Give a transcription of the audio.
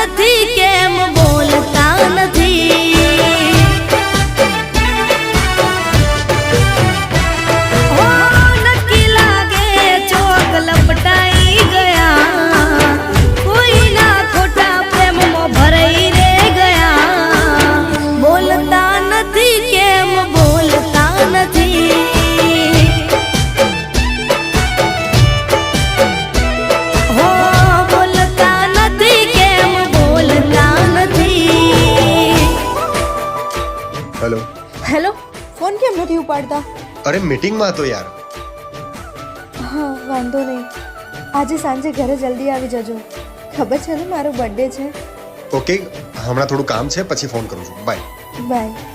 નથી કેમ બોલતા નથી હો નક્કી લાગે ચોક લપટાઈ ગયા કોઈના ખોટા પ્રેમમાં ભરાઈ રે ગયા બોલતા નથી કેમ બોલતા નથી હો બોલતા નથી કેમ બોલતા નથી હેલો. હેલો, ફોન કેમ નથી ઉપાડતા? અરે મીટિંગમાં હતો યાર. હા, વાંધો નહીં. આજે સાંજે ઘરે જલ્દી આવી જજો. ખબર છે ને મારો બર્થડે છે. ઓકે, હમણાં થોડું કામ છે, પછી ફોન કરું છું. બાય. બાય.